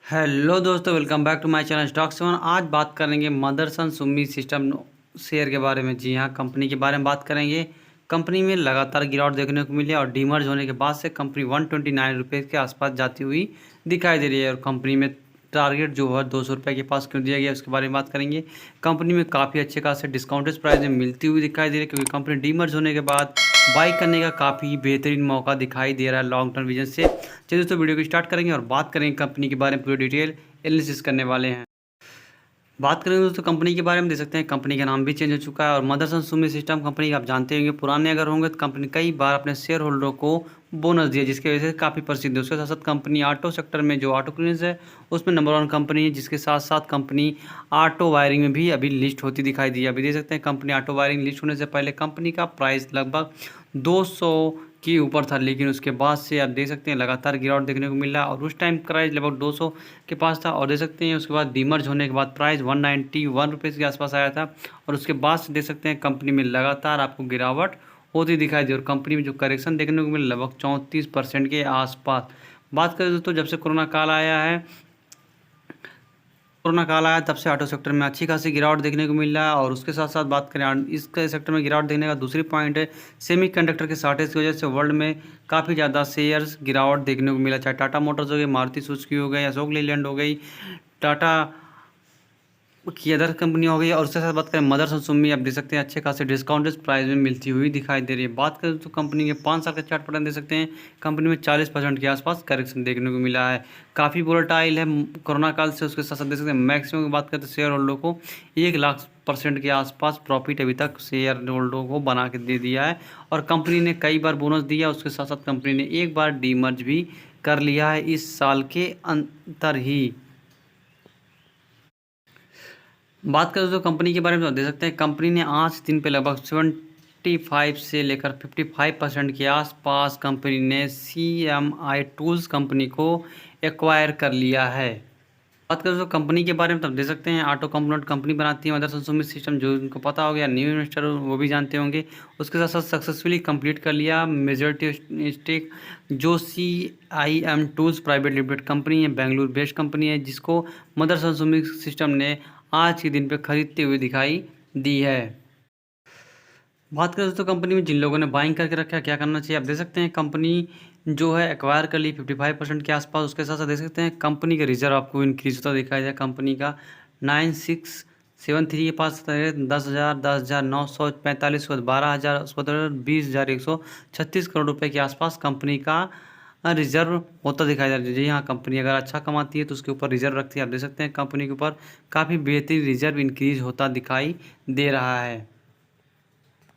Hello दोस्तों, welcome back to my channel Stock Seven. आज बात करेंगे मदरसन सुमी सिस्टम शेयर के बारे में। जी हाँ, कंपनी के बारे में बात करेंगे। कंपनी में लगातार गिरावट देखने को मिली और डीमर्ज होने के बाद से कंपनी 129 रुपये के आसपास जाती हुई दिखाई दे रही है। और कंपनी में टारगेट जो है 200 रुपये के पास क्यों दिया गया उसके बारे में बात करेंगे। कंपनी में काफ़ी अच्छे खासे डिस्काउंटेड प्राइस में मिलती हुई दिखाई दे रही है, क्योंकि कंपनी डीमर्ज होने के बाद बाई करने का काफ़ी बेहतरीन मौका दिखाई दे रहा है लॉन्ग टर्म विजन से। चलिए दोस्तों, वीडियो को स्टार्ट करेंगे और बात करेंगे कंपनी के बारे में। पूरी डिटेल एनालिसिस करने वाले हैं। बात करें दोस्तों कंपनी के बारे में, दे सकते हैं कंपनी का नाम भी चेंज हो चुका है। और मदरसन सुमी सिस्टम कंपनी आप जानते होंगे, पुराने अगर होंगे तो कंपनी कई बार अपने शेयर होल्डरों को बोनस दिया, जिसकी वजह से काफ़ी प्रसिद्ध है। उसके साथ साथ कंपनी ऑटो सेक्टर में जो ऑटो क्लीनर्स है उसमें नंबर 1 कंपनी है, जिसके साथ साथ कंपनी ऑटो वायरिंग में भी अभी लिस्ट होती दिखाई दी है। अभी देख सकते हैं कंपनी ऑटो वायरिंग लिस्ट होने से पहले कंपनी का प्राइस लगभग 200 के ऊपर था, लेकिन उसके बाद से आप देख सकते हैं लगातार गिरावट देखने को मिल रहा है। और उस टाइम प्राइस लगभग 200 के पास था, और देख सकते हैं उसके बाद डीमर्ज होने के बाद प्राइस 191 रुपीज़ के आसपास आया था। और उसके बाद से देख सकते हैं कंपनी में लगातार आपको गिरावट होती दिखाई दी। और कंपनी में जो करेक्शन देखने को मिला लगभग 34% के आसपास। बात करें दोस्तों, जब से कोरोना काल आया तब से ऑटो सेक्टर में अच्छी खासी गिरावट देखने को मिल रहा है। और उसके साथ साथ बात करें इसके सेक्टर में गिरावट देखने का दूसरी पॉइंट है, सेमीकंडक्टर के शॉर्टेज की वजह से वर्ल्ड में काफ़ी ज़्यादा शेयर्स गिरावट देखने को मिला। चाहे टाटा मोटर्स हो गई, मारुति सुजुकी हो गई, अशोक लेलैंड हो गई, टाटा की अदर कंपनी हो गई। और उसके साथ बात करें मदरसन सुमी, आप देख सकते हैं अच्छे खासे डिस्काउंटेड प्राइस में मिलती हुई दिखाई दे रही है। बात करें तो कंपनी के 5 साल का चार्ट पैटर्न देख सकते हैं, कंपनी में 40% के आसपास करेक्शन देखने को मिला है। काफ़ी वोलेटाइल है कोरोना काल से। उसके साथ साथ देख सकते हैं मैक्सिमम की बात करें तो शेयर होल्डर को 1 लाख% के आसपास प्रॉफिट अभी तक शेयर होल्डरों को बना के दे दिया है। और कंपनी ने कई बार बोनस दिया, उसके साथ साथ कंपनी ने एक बार डीमर्ज भी कर लिया है इस साल के अंतर ही। बात करें तो कंपनी के बारे में तो देख सकते हैं कंपनी ने आज दिन पे लगभग 75 से लेकर 55% के आसपास कंपनी ने CMI टूल्स कंपनी को एक्वायर कर लिया है। बात करें तो कंपनी के बारे में तो देख सकते हैं ऑटो कंपोनेंट कंपनी बनाती है मदरसन सुमी सिस्टम, जो उनको पता हो गया, न्यू इन्वेस्टर वो भी जानते होंगे। उसके साथ साथ सक्सेसफुली कंप्लीट कर लिया मेजॉरिटी स्टेक जो CIM tools private limited company है, बेंगलुरु बेस्ड कंपनी है, जिसको मदरसन सुमी सिस्टम ने आज के दिन पे खरीदते हुए दिखाई दी है। बात करें दोस्तों कंपनी में जिन लोगों ने बाइंग करके रखा है क्या करना चाहिए, आप देख सकते हैं कंपनी जो है एक्वायर कर ली 55% के आसपास। उसके साथ साथ देख सकते हैं कंपनी का रिजर्व आपको इंक्रीज होता दिखाई दे। कंपनी का 9673 के पास 10,000, 10,945, 12,000, 20,136 करोड़ रुपए के आसपास कंपनी का रिजर्व होता दिखाई दे रहा है। जी हाँ, कंपनी अगर अच्छा कमाती है तो उसके ऊपर रिजर्व रखती है। आप देख सकते हैं कंपनी के ऊपर काफ़ी बेहतरीन रिजर्व इंक्रीज होता दिखाई दे रहा है।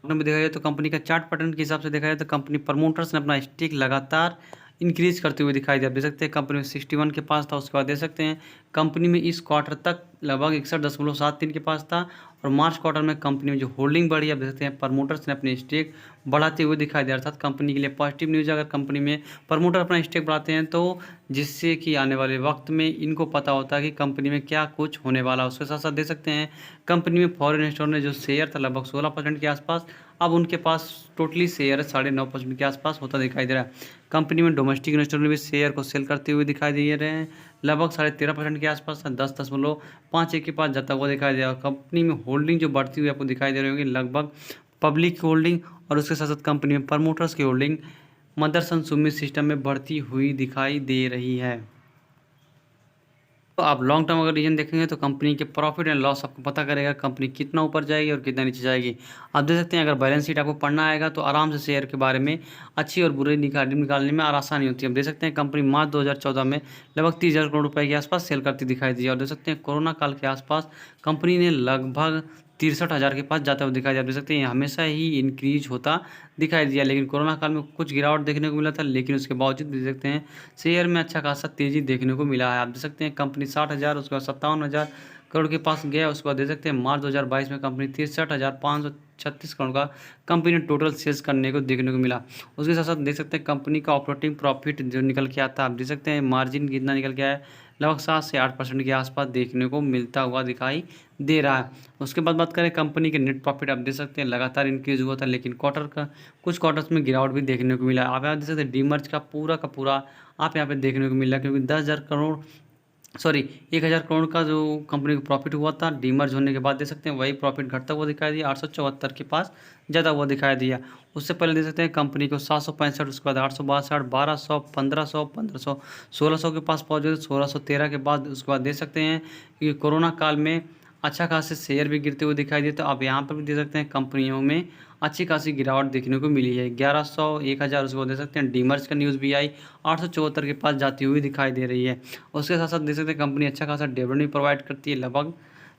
में देखा जाए तो कंपनी का चार्ट पैटर्न के हिसाब से देखा जाए तो कंपनी प्रमोटर्स ने अपना स्टेक लगातार इंक्रीज करते हुए दिखाई दिया। आप देख सकते हैं कंपनी में 61 के पास था, उसके बाद देख सकते हैं कंपनी में इस क्वार्टर तक लगभग 61.73 के पास था। और मार्च क्वार्टर में कंपनी में जो होल्डिंग बढ़ी, आप देख सकते हैं प्रमोटर्स ने अपने स्टेक बढ़ाते हुए दिखाई दिया। अर्थात कंपनी के लिए पॉजिटिव न्यूज़ है अगर कंपनी में प्रमोटर अपना स्टेक बढ़ाते हैं तो, जिससे कि आने वाले वक्त में इनको पता होता है कि कंपनी में क्या कुछ होने वाला है। उसके साथ साथ देख सकते हैं कंपनी में फॉरेन इन्वेस्टर ने जो शेयर था लगभग 16% के आसपास, अब उनके पास टोटली शेयर 9.5% के आसपास होता दिखाई दे रहा है। कंपनी में डोमेस्टिक इन्वेस्टर ने भी शेयर को सेल करते हुए दिखाई दे रहे हैं, लगभग 13.5% के आसपास 10.51 के पास जाता हुआ दिखाई दे रहा है। कंपनी में होल्डिंग जो बढ़ती हुई आपको दिखाई दे रही होगी, लगभग पब्लिक की होल्डिंग और उसके साथ साथ कंपनी में प्रमोटर्स की होल्डिंग मदरसन सुमी सिस्टम में बढ़ती हुई दिखाई दे रही है। तो आप लॉन्ग टर्म अगर रीजन देखेंगे तो कंपनी के प्रॉफिट एंड लॉस आपको पता करेगा कंपनी कितना ऊपर जाएगी और कितना नीचे जाएगी। आप देख सकते हैं अगर बैलेंस शीट आपको पढ़ना आएगा तो आराम से शेयर के बारे में अच्छी और बुरे निकालने में आसानी होती है। आप देख सकते हैं कंपनी मार्च 2014 में लगभग 30,000 करोड़ रुपए के आसपास सेल करती दिखाई दी। और देख सकते हैं कोरोना काल के आसपास कंपनी ने लगभग 63,000 के पास जाता हुआ दिखाई दिया। आप देख सकते हैं हमेशा ही इंक्रीज होता दिखाई दिया, लेकिन कोरोना काल में कुछ गिरावट देखने को मिला था, लेकिन उसके बावजूद देख सकते हैं शेयर में अच्छा खासा तेजी देखने को मिला है। आप देख सकते हैं कंपनी 60,000, उसके बाद 57,000 करोड़ के पास गया। उसके बाद देख सकते हैं मार्च 2022 में कंपनी 63,536 करोड़ का कंपनी ने टोटल सेल्स करने को देखने को मिला। उसके साथ साथ देख सकते हैं कंपनी का ऑपरेटिंग प्रॉफिट जो निकल के आता है, आप देख सकते हैं मार्जिन कितना निकल के आया है, लगभग 7 से 8% के आसपास देखने को मिलता हुआ दिखाई दे रहा है। उसके बाद बात करें कंपनी के नेट प्रॉफिट, आप देख सकते हैं लगातार इंक्रीज हुआ था, लेकिन कुछ क्वार्टर्स में गिरावट भी देखने को मिला। आप यहाँ देख सकते हैं डीमर्ज का पूरा आप यहाँ पे देखने को मिला, क्योंकि 10,000 करोड़ सॉरी 1000 करोड़ का जो कंपनी को प्रॉफिट हुआ था डीमर्ज होने के बाद, दे सकते हैं वही प्रॉफिट घटता हुआ दिखाई दिया, 874 के पास ज़्यादा हुआ दिखाई दिया। उससे पहले देख सकते हैं कंपनी को 765, उसके बाद 862, 1200, 1500, 1500, 1600 के पास पहुँच गए, 1613 के बाद उसके बाद दे सकते हैं कि कोरोना काल में अच्छा खासे शेयर भी गिरते हुए दिखाई दिए। तो आप यहाँ पर भी दे सकते हैं कंपनियों में अच्छी खासी गिरावट देखने को मिली है। 1100, 1000 उसको दे सकते हैं। डीमर्ज का न्यूज़ भी आई 874 के पास जाती हुई दिखाई दे रही है। उसके साथ साथ देख सकते हैं कंपनी अच्छा खासा डिविडेंड भी प्रोवाइड करती है, लगभग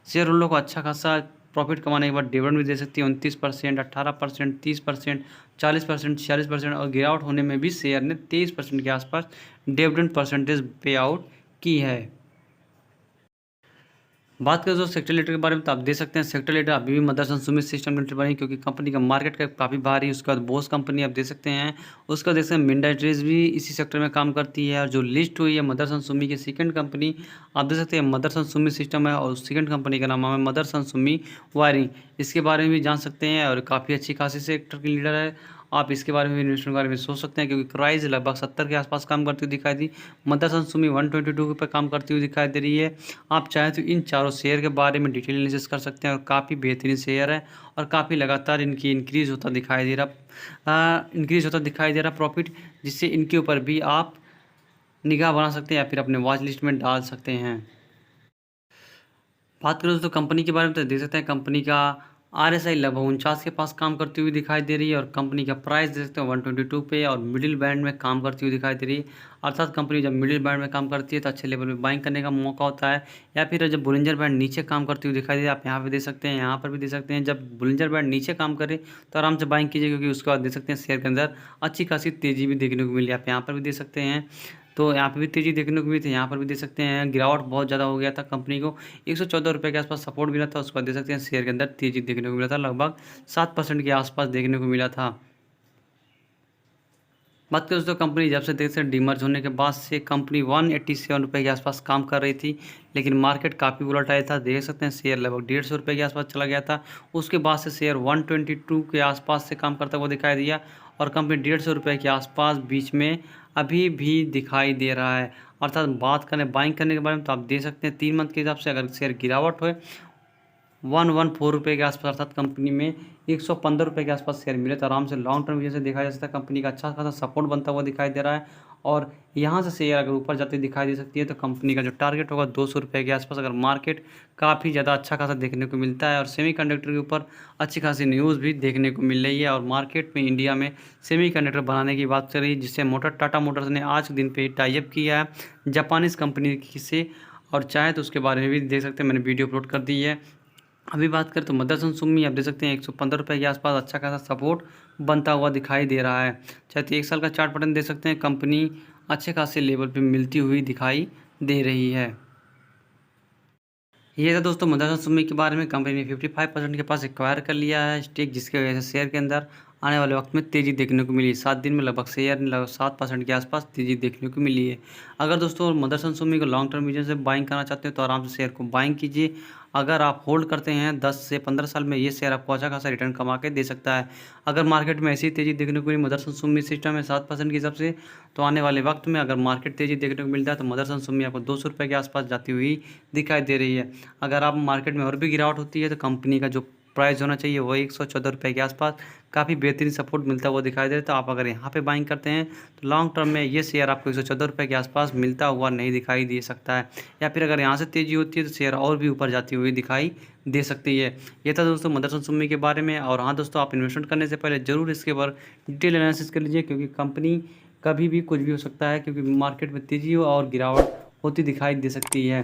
शेयर होल्डर को अच्छा खासा प्रॉफिट कमाने के बाद डिविडेंड भी दे सकती है 29%, 18%, 30%, 40%, 46%, और गिरावट होने में भी शेयर ने 23% के आसपास डिविडेंड परसेंटेज पे आउट की है। बात करें तो सेक्टर लीडर के बारे में, तो आप देख सकते हैं सेक्टर लीडर अभी भी मदरसन सुमित सिस्टम लिमिटेड बनी, क्योंकि कंपनी का मार्केट कैप काफ़ी भारी। उसके बाद बोस कंपनी आप देख सकते हैं, उसका देख सकते हैं मिंडा इंडस्ट्रीज भी इसी सेक्टर में काम करती है। और जो लिस्ट हुई है मदरसन सुमी की सेकंड कंपनी, आप देख सकते हैं मदरसन सुमी सिस्टम है, और सेकंड कंपनी का नाम है मदरसन सुमी वायरिंग। इसके बारे में भी जान सकते हैं, और काफ़ी अच्छी खासी सेक्टर की लीडर है। आप इसके बारे में भी, इन्वेस्टमेंट के बारे में सोच सकते हैं, क्योंकि प्राइस लगभग 70 के आसपास काम करती हुई दिखाई दी। मदरसन सुमी 122 पर काम करती हुई दिखाई दे रही है। आप चाहें तो इन चारों शेयर के बारे में डिटेल एनालिसिस कर सकते हैं, और काफ़ी बेहतरीन शेयर है, और काफ़ी लगातार इनकी इंक्रीज़ होता दिखाई दे रहा प्रॉफिट, जिससे इनके ऊपर भी आप निगाह बना सकते हैं या फिर अपने वॉच लिस्ट में डाल सकते हैं। बात करें दोस्तों कंपनी के बारे में, तो देख सकते हैं कंपनी का RSI लगभग 49 के पास काम करती हुई दिखाई दे रही है, और कंपनी का प्राइस देख सकते हैं 122 पे, और मिडिल बैंड में काम करती हुई दिखाई दे रही है। अर्थात कंपनी जब मिडिल बैंड में काम करती है तो अच्छे लेवल में बाइंग करने का मौका होता है, या फिर जब बुलिंजर बैंड नीचे काम करती हुई दिखाई दे, आप यहाँ पे दे सकते हैं, यहाँ पर भी दे सकते हैं। जब बुलिंजर बैंड नीचे काम करे तो आराम से बाइंग कीजिए, क्योंकि उसके बाद दे सकते हैं शेयर के अंदर अच्छी खासी तेज़ी भी देखने को मिली। आप यहाँ पर भी दे सकते हैं, तो यहाँ पे भी तेज़ी देखने को मिली थी, यहाँ पर भी दे सकते हैं गिरावट बहुत ज़्यादा हो गया था। कंपनी को 114 रुपये के आसपास सपोर्ट मिला था, उसके बाद दे सकते हैं शेयर के अंदर तेज़ी देखने को मिला था, लगभग 7% के आसपास देखने को मिला था। बात करें दोस्तों कंपनी जब से देख सकते डीमर्ज होने के बाद से कंपनी 187 रुपये के आसपास काम कर रही थी, लेकिन मार्केट काफ़ी वोलेटाइल था। देख सकते हैं शेयर लगभग 150 रुपये के आसपास चला गया था। उसके बाद से शेयर 122 के आसपास से काम करता हुआ दिखाई दिया, और कंपनी 150 रुपये के आसपास बीच में अभी भी दिखाई दे रहा है। अर्थात बात करें बाइंग करने के बारे में, तो आप देख सकते हैं 3 मंथ के हिसाब से अगर शेयर गिरावट हो 114 रुपये के आसपास, अर्थात कंपनी में 115 रुपये के आसपास शेयर मिले, तो आराम से लॉन्ग टर्म वजह से देखा जा सकता है कंपनी का अच्छा खासा सपोर्ट बनता हुआ दिखाई दे रहा है। और यहाँ से शेयर अगर ऊपर जाते दिखाई दे सकती है, तो कंपनी का जो टारगेट होगा 200 रुपये के आसपास, अगर मार्केट काफ़ी ज़्यादा अच्छा खासा देखने को मिलता है। और सेमीकंडक्टर के ऊपर अच्छी खासी न्यूज़ भी देखने को मिल रही है, और मार्केट में इंडिया में सेमीकंडक्टर बनाने की बात कर रही है, जिससे टाटा मोटर्स ने आज के दिन पे टाइप किया है जापानीज़ कंपनी से। और चाहे तो उसके बारे में भी देख सकते हैं, मैंने वीडियो अपलोड कर दी है। अभी बात करें तो मदरसन सुमी आप देख सकते हैं 115 रुपये के आसपास अच्छा खासा सपोर्ट बनता हुआ दिखाई दे रहा है। चाहे तो 1 साल का चार्ट पैटर्न देख सकते हैं, कंपनी अच्छे खासे लेवल पे मिलती हुई दिखाई दे रही है। ये था दोस्तों मदरसन सुमी के बारे में। कंपनी ने 55% के पास एक्वायर कर लिया है स्टेक, जिसकी वजह से शेयर के अंदर आने वाले वक्त में तेज़ी देखने को मिली। 7 दिन में लगभग शेयर ने लगभग 7% के आसपास तेज़ी देखने को मिली है। अगर दोस्तों मदरसन सुमी को लॉन्ग टर्म विजन से बाइंग करना चाहते हैं, तो आराम से शेयर को बाइंग कीजिए। अगर आप होल्ड करते हैं 10 से 15 साल में, ये शेयर आपको अच्छा खासा रिटर्न कमा के दे सकता है। अगर मार्केट में ऐसी तेज़ी देखने को मिली मदरसन सुमी सिस्टम में 7% के हिसाब से, तो आने वाले वक्त में अगर मार्केट तेज़ी देखने को मिलता है, तो मदरसन सुमी आपको 200 रुपये के आसपास जाती हुई दिखाई दे रही है। अगर आप मार्केट में और भी गिरावट होती है, तो कंपनी का जो प्राइस होना चाहिए वो 114 रुपये के आसपास काफ़ी बेहतरीन सपोर्ट मिलता हुआ दिखाई दे रहा है। तो आप अगर यहाँ पे बाइंग करते हैं, तो लॉन्ग टर्म में ये शेयर आपको 114 रुपये के आसपास मिलता हुआ नहीं दिखाई दे सकता है, या फिर अगर यहाँ से तेज़ी होती है तो शेयर और भी ऊपर जाती हुई दिखाई दे सकती है। ये था दोस्तों मदरसन सुमी के बारे में। और हाँ दोस्तों, आप इन्वेस्टमेंट करने से पहले ज़रूर इसके ऊपर डिटेल एनालिसिस कर लीजिए, क्योंकि कंपनी कभी भी कुछ भी हो सकता है, क्योंकि मार्केट में तेज़ी और गिरावट होती दिखाई दे सकती है।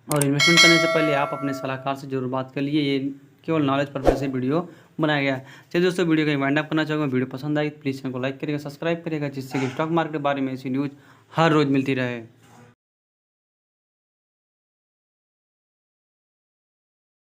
और इन्वेस्टमेंट करने से पहले आप अपने सलाहकार से जरूर बात कर लिए। ये केवल नॉलेज पर्पज से वीडियो बनाया गया है। चलिए दोस्तों, वीडियो का वाइंड अप करना चाहूँगा। वीडियो पसंद आई प्लीज़ चैनल को लाइक करिएगा, सब्सक्राइब करिएगा, जिससे कि स्टॉक मार्केट के बारे में ऐसी न्यूज़ हर रोज़ मिलती रहे।